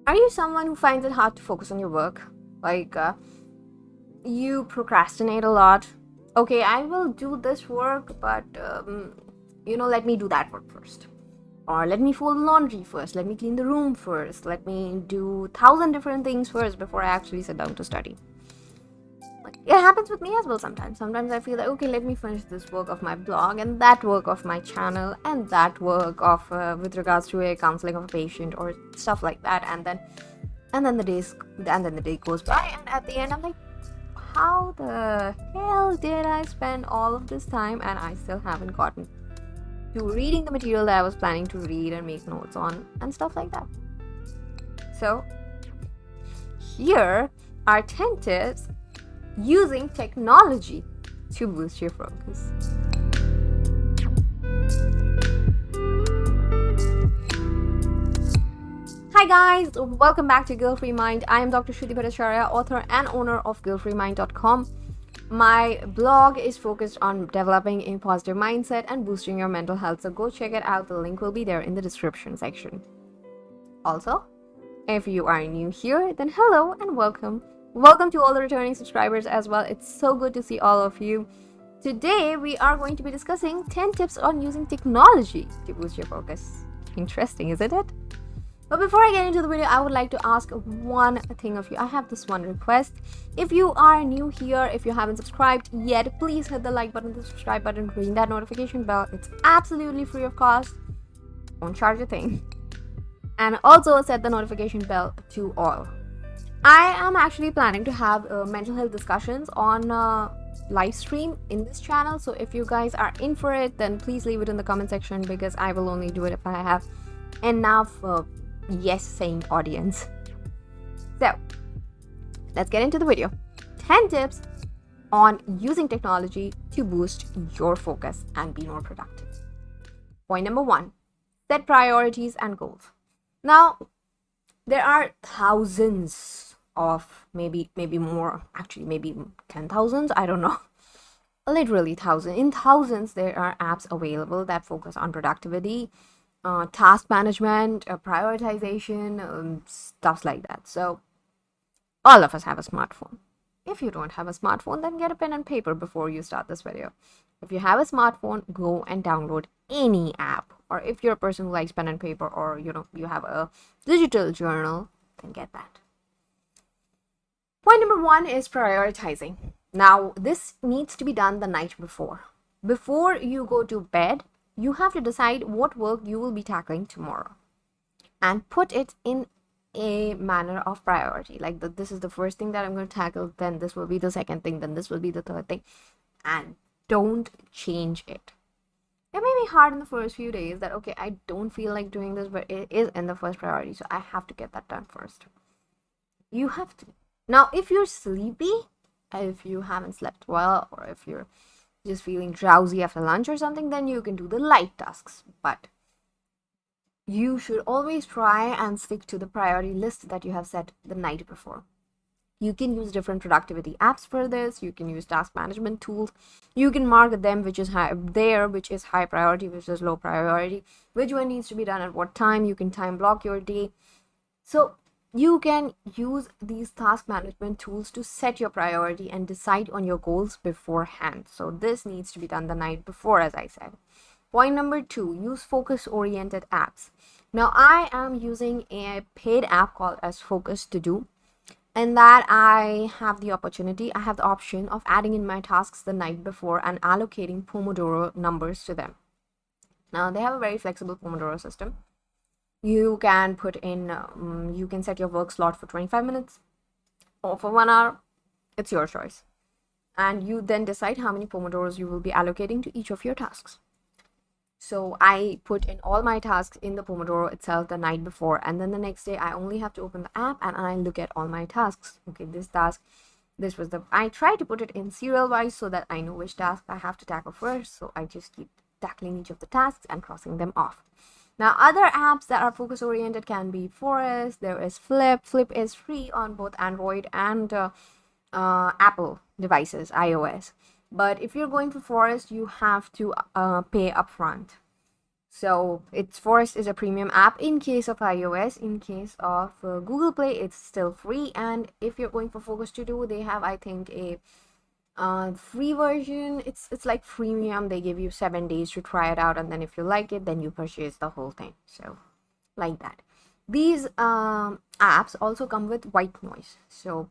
Are you someone who finds it hard to focus on your work? Like, you procrastinate a lot? Okay, I will do this work, but let me do that work first. Or let me fold the laundry first. Let me clean the room first. Let me do 1,000 different things first before I actually sit down to study. It happens with me as well sometimes. Sometimes I feel like, okay, let me finish this work of my blog and that work of my channel and that work of with regards to a counseling of a patient or stuff like that, and then the day goes by, and at the end I'm like, how the hell did I spend all of this time and I still haven't gotten to reading the material that I was planning to read and make notes on and stuff like that. So here are 10 tips using technology to boost your focus. Hi guys, welcome back to Guilt Free Mind. I am Dr. Shruti, author and owner of guiltfreemind.com. My blog is focused on developing a positive mindset and boosting your mental health, so go check it out. The link will be there in the description section. Also, if you are new here, then hello and welcome. Welcome to all the returning subscribers as well. It's so good to see all of you. Today, we are going to be discussing 10 tips on using technology to boost your focus. Interesting, isn't it? But before I get into the video, I would like to ask one thing of you. I have this one request. If you are new here, if you haven't subscribed yet, please hit the like button, the subscribe button, ring that notification bell. It's absolutely free of cost. Don't charge a thing. And also set the notification bell to all. I am actually planning to have mental health discussions on live stream in this channel. So if you guys are in for it, then please leave it in the comment section, because I will only do it if I have enough yes-saying audience. So let's get into the video. 10 tips on using technology to boost your focus and be more productive. Point number 1, set priorities and goals. Now, there are thousands of, maybe more, actually maybe 10,000, I don't know. Literally thousands. In thousands, there are apps available that focus on productivity, task management, prioritization, stuff like that. So all of us have a smartphone. If you don't have a smartphone, then get a pen and paper before you start this video. If you have a smartphone, go and download any app. Or if you're a person who likes pen and paper, or you have a digital journal, then get that. Point number 1 is prioritizing. Now, this needs to be done the night before. Before you go to bed, you have to decide what work you will be tackling tomorrow and put it in a manner of priority. Like, this is the first thing that I'm going to tackle, then this will be the second thing, then this will be the third thing, and don't change it. It may be hard in the first few days that, okay, I don't feel like doing this, but it is in the first priority, so I have to get that done first. You have to. Now, if you're sleepy, if you haven't slept well, or if you're just feeling drowsy after lunch or something, then you can do the light tasks. But you should always try and stick to the priority list that you have set the night before. You can use different productivity apps for this. You can use task management tools. You can mark them which is high there, which is high priority, which is low priority, which one needs to be done at what time. You can time block your day. So you can use these task management tools to set your priority and decide on your goals beforehand. So this needs to be done the night before, as I said. Point number 2, use focus-oriented apps. Now, I am using a paid app called as Focus To Do, and that I have the option of adding in my tasks the night before and allocating Pomodoro numbers to them. Now, they have a very flexible Pomodoro system. You can put in, you can set your work slot for 25 minutes or for 1 hour. It's your choice. And you then decide how many Pomodoros you will be allocating to each of your tasks. So I put in all my tasks in the Pomodoro itself the night before, and then the next day I only have to open the app and I look at all my tasks. Okay, this task, I try to put it in serial wise so that I know which task I have to tackle first. So I just keep tackling each of the tasks and crossing them off. Now, other apps that are focus oriented can be Forest. There is Flip. Flip is free on both Android and Apple devices, iOS. But if you're going for Forest, you have to pay upfront. So it's Forest is a premium app in case of iOS. In case of Google Play, it's still free. And if you're going for Focus to Do, they have, I think, a free version. It's like freemium. They give you 7 days to try it out, and then if you like it, then you purchase the whole thing. So like that. These apps also come with white noise. So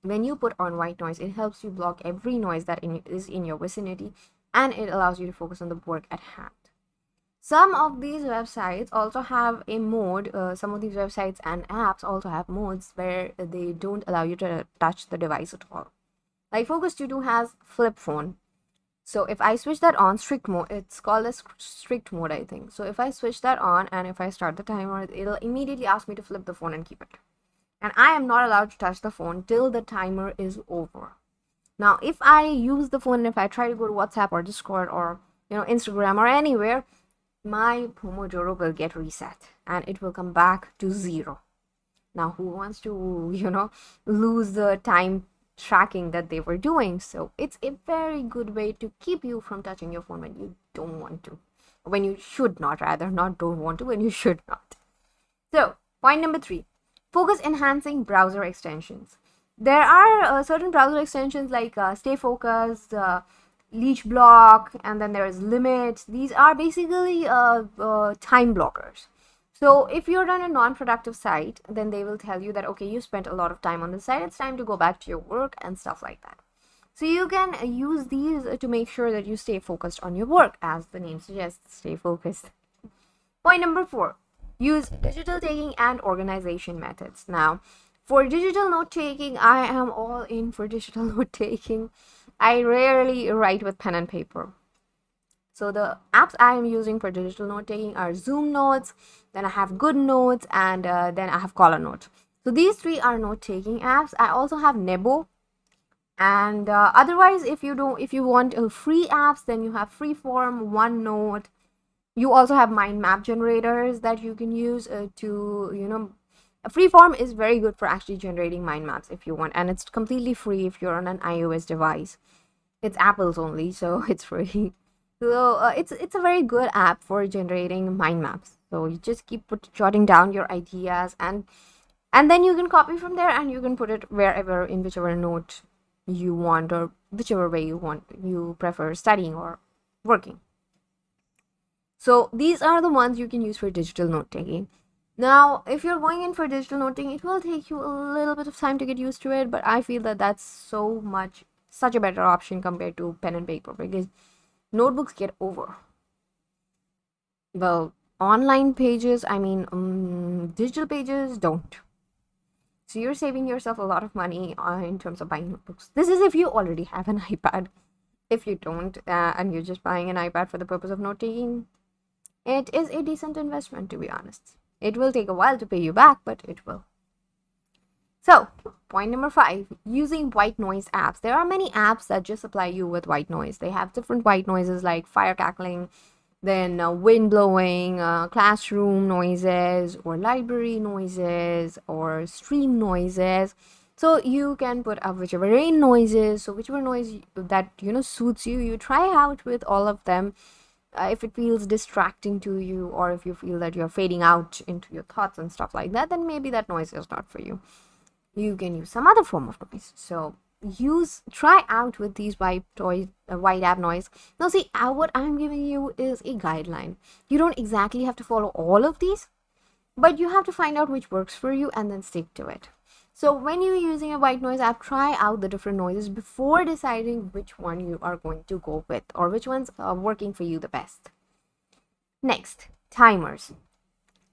when you put on white noise, it helps you block every noise that is in your vicinity, and it allows you to focus on the work at hand. Some of these websites also have a mode, some of these websites and apps also have modes where they don't allow you to touch the device at all. Like Focus To Do has flip phone. So if I switch that on, strict mode, it's called a strict mode, I think. So if I switch that on and if I start the timer, it'll immediately ask me to flip the phone and keep it. And I am not allowed to touch the phone till the timer is over. Now, if I use the phone and if I try to go to WhatsApp or Discord or Instagram or anywhere, my Pomodoro will get reset and it will come back to 0. Now, who wants to, lose the time tracking that they were doing? So it's a very good way to keep you from touching your phone when you don't want to. When you should not, rather, not don't want to, when you should not. So, point number 3, focus enhancing browser extensions. There are certain browser extensions like Stay Focused, Leech Block, and then there is Limit. These are basically time blockers. So if you're on a non-productive site, then they will tell you that, okay, you spent a lot of time on the site, it's time to go back to your work and stuff like that. So you can use these to make sure that you stay focused on your work, as the name suggests, stay focused. Point number 4, use digital taking and organization methods. Now, for digital note taking, I am all in for digital note taking. I rarely write with pen and paper. So the apps I am using for digital note taking are Zoom Notes, then I have Good Notes, and then I have Color Note. So these 3 are note taking apps. I also have Nebo, and otherwise, if you want free apps, then you have Freeform, OneNote. You also have mind map generators that you can use Freeform is very good for actually generating mind maps if you want, and it's completely free if you're on an iOS device. It's Apple's only, so it's free. So it's a very good app for generating mind maps. So you just keep jotting down your ideas, and then you can copy from there and you can put it wherever, in whichever note you want, or whichever way you prefer studying or working. So these are the ones you can use for digital note taking. Now, if you're going in for digital noting, it will take you a little bit of time to get used to it, but I feel that that's such a better option compared to pen and paper, because notebooks get over. Well, online pages, digital pages don't. So you're saving yourself a lot of money in terms of buying notebooks. This is if you already have an iPad. If you don't, and you're just buying an iPad for the purpose of note taking, it is a decent investment, to be honest. It will take a while to pay you back, but it will. So, point number 5, using white noise apps. There are many apps that just supply you with white noise. They have different white noises like fire cackling, then wind blowing, classroom noises, or library noises, or stream noises. So you can put up whichever rain noises, so whichever noise that suits you. You try out with all of them. If it feels distracting to you, or if you feel that you're fading out into your thoughts and stuff like that, then maybe that noise is not for you. You can use some other form of noise. So try out with these white app noise. Now see, what I'm giving you is a guideline. You don't exactly have to follow all of these, but you have to find out which works for you and then stick to it. So when you're using a white noise app, try out the different noises before deciding which one you are going to go with, or which ones are working for you the best. Next, timers.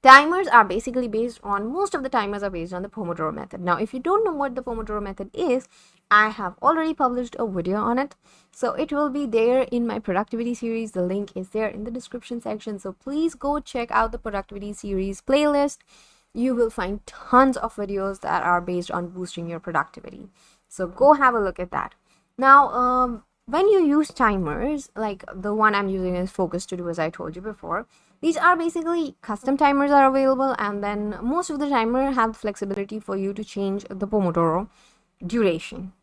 Most of the timers are based on the Pomodoro method. Now, if you don't know what the Pomodoro method is, I have already published a video on it. So it will be there in my productivity series. The link is there in the description section. So please go check out the productivity series playlist. You will find tons of videos that are based on boosting your productivity. So go have a look at that. Now, when you use timers, like the one I'm using is Focus To Do, as I told you before, these are basically custom timers are available, and then most of the timer have flexibility for you to change the Pomodoro duration.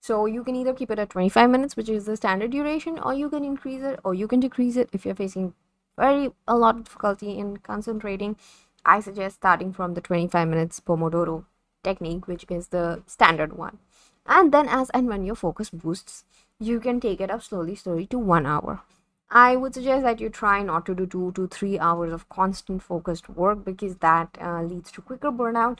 So you can either keep it at 25 minutes, which is the standard duration, or you can increase it or you can decrease it if you're facing a lot of difficulty in concentrating, I suggest starting from the 25 minutes Pomodoro technique, which is the standard one. And then as and when your focus boosts, you can take it up slowly to 1 hour. I would suggest that you try not to do 2 to 3 hours of constant focused work, because that leads to quicker burnout.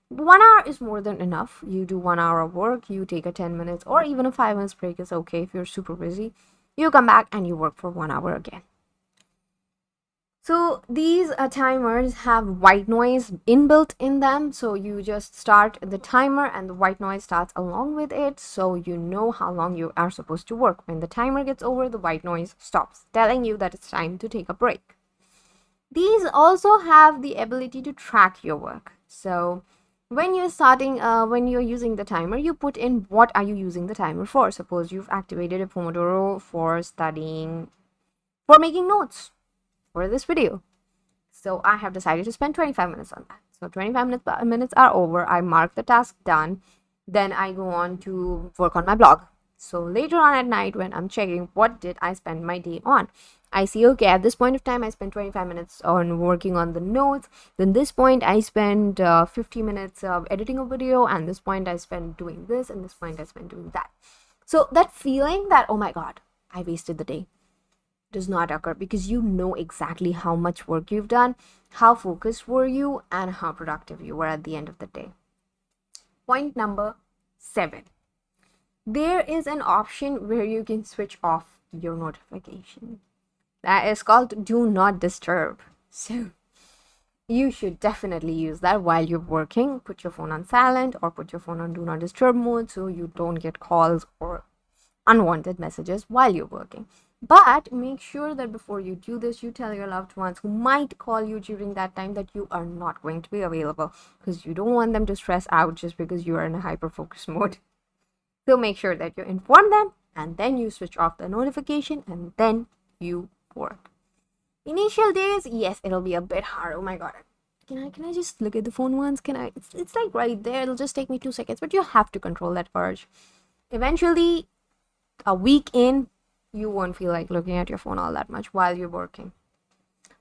1 hour is more than enough. You do 1 hour of work, you take a 10 minutes or even a 5 minutes break is okay if you're super busy. You come back and you work for 1 hour again. So these timers have white noise inbuilt in them. So you just start the timer and the white noise starts along with it. So you know how long you are supposed to work. When the timer gets over, the white noise stops, telling you that it's time to take a break. These also have the ability to track your work. So when you're using the timer, you put in what are you using the timer for. Suppose you've activated a Pomodoro for studying, for making notes for this video. So I have decided to spend 25 minutes on that. So 25 minutes are over. I mark the task done. Then I go on to work on my blog. So later on at night, when I'm checking what did I spend my day on, I see, okay, at this point of time, I spent 25 minutes on working on the notes. Then this point, I spent 50 minutes of editing a video. And this point, I spent doing this. And this point, I spent doing that. So that feeling that, oh my God, I wasted the day, does not occur, because you know exactly how much work you've done, how focused were you, and how productive you were at the end of the day. Point number 7. There is an option where you can switch off your notification. That is called do not disturb. So you should definitely use that while you're working. Put your phone on silent or put your phone on do not disturb mode so you don't get calls or unwanted messages while you're working. But make sure that before you do this, you tell your loved ones who might call you during that time that you are not going to be available, because you don't want them to stress out just because you are in a hyper focus mode. So make sure that you inform them, and then you switch off the notification, and then you work. Initial days, yes, it'll be a bit hard. Oh my God, can I just look at the phone once? It's like right there. It'll just take me 2 seconds, but you have to control that urge. Eventually, a week in, you won't feel like looking at your phone all that much while you're working,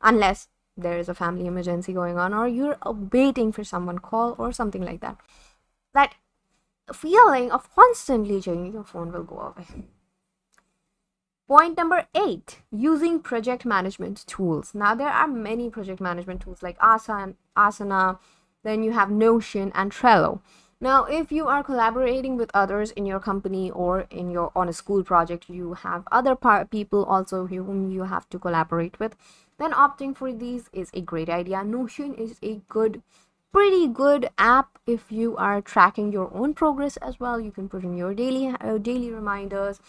unless there is a family emergency going on or you're waiting for someone call or something like that. That feeling of constantly checking your phone will go away. Point number 8, using project management tools. Now there are many project management tools like Asana, then you have Notion and Trello. Now, if you are collaborating with others in your company or on a school project, you have other people also whom you have to collaborate with, then opting for these is a great idea. Notion is a pretty good app if you are tracking your own progress as well. You can put in your daily reminders,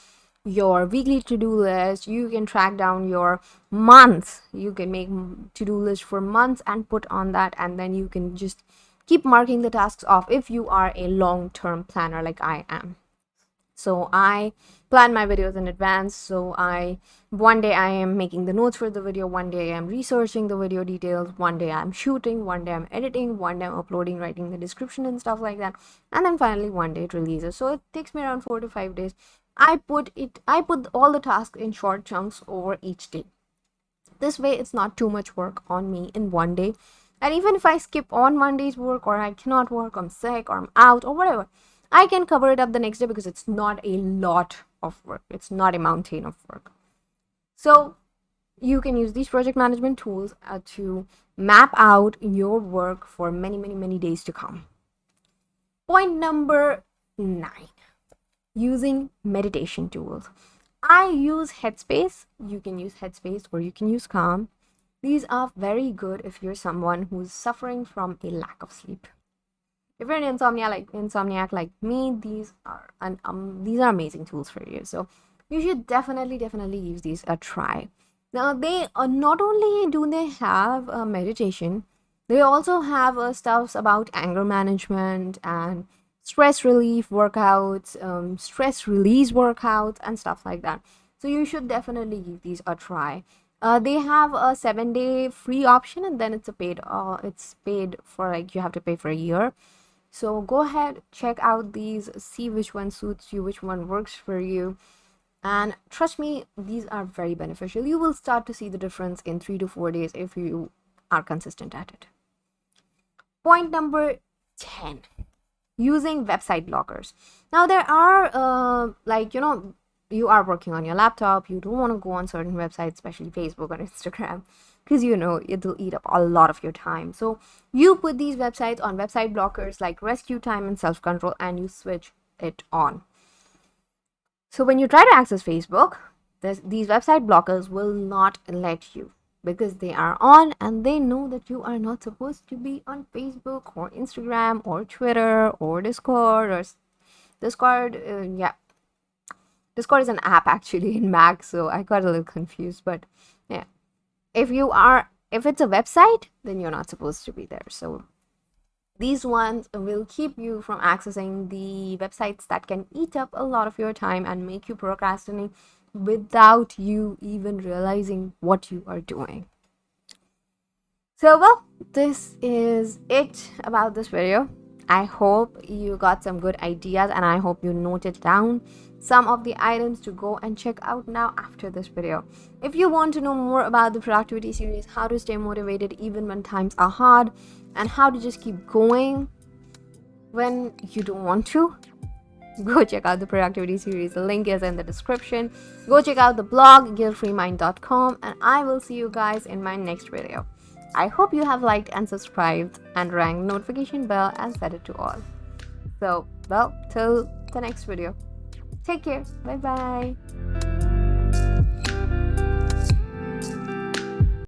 your weekly to-do list. You can track down your months. You can make to-do list for months and put on that, and then you can just keep marking the tasks off if you are a long-term planner like I am. So I plan my videos in advance. So one day I am making the notes for the video, one day I am researching the video details, one day I'm shooting, one day I'm editing, one day I'm uploading, writing the description and stuff like that, and then finally one day it releases. So it takes me around 4 to 5 days. I put all the tasks in short chunks over each day. This way it's not too much work on me in one day. And even if I skip on Monday's work, or I cannot work, I'm sick, or I'm out, or whatever, I can cover it up the next day because it's not a lot of work. It's not a mountain of work. So you can use these project management tools to map out your work for many, many, many days to come. Point number 9, using meditation tools. I use Headspace. You can use Headspace or you can use Calm. These are very good if you're someone who's suffering from a lack of sleep. If you're an insomniac like me, these are amazing tools for you. So you should definitely use these a try. Now they not only do they have meditation, they also have stuff about anger management and stress relief workouts, stress release workouts, and stuff like that. So you should definitely give these a try. They have a 7-day free option, and then it's paid for, like, you have to pay for a year. So go ahead, check out these, see which one suits you, which one works for you. And trust me, these are very beneficial. You will start to see the difference in 3 to 4 days if you are consistent at it. Point number 10, using website blockers. Now, there are, you are working on your laptop, you don't want to go on certain websites, especially Facebook or Instagram, because it'll eat up a lot of your time. So you put these websites on website blockers like rescue time and self control, and you switch it on. So when you try to access Facebook, these website blockers will not let you, because they are on and they know that you are not supposed to be on Facebook or Instagram or Twitter or Discord or Discord. Discord is an app actually in Mac, so I got a little confused. But yeah, if it's a website, then you're not supposed to be there. So these ones will keep you from accessing the websites that can eat up a lot of your time and make you procrastinate without you even realizing what you are doing. So, well, this is it about this video. I hope you got some good ideas, and I hope you noted down some of the items to go and check out now after this video. If you want to know more about the productivity series, how to stay motivated even when times are hard, and how to just keep going when you don't want to, go check out the productivity series. The link is in the description. Go check out the blog guiltfreemind.com, and I will see you guys in my next video. I hope you have liked and subscribed and rang the notification bell and set it to all. So, well, till the next video. Take care. Bye bye.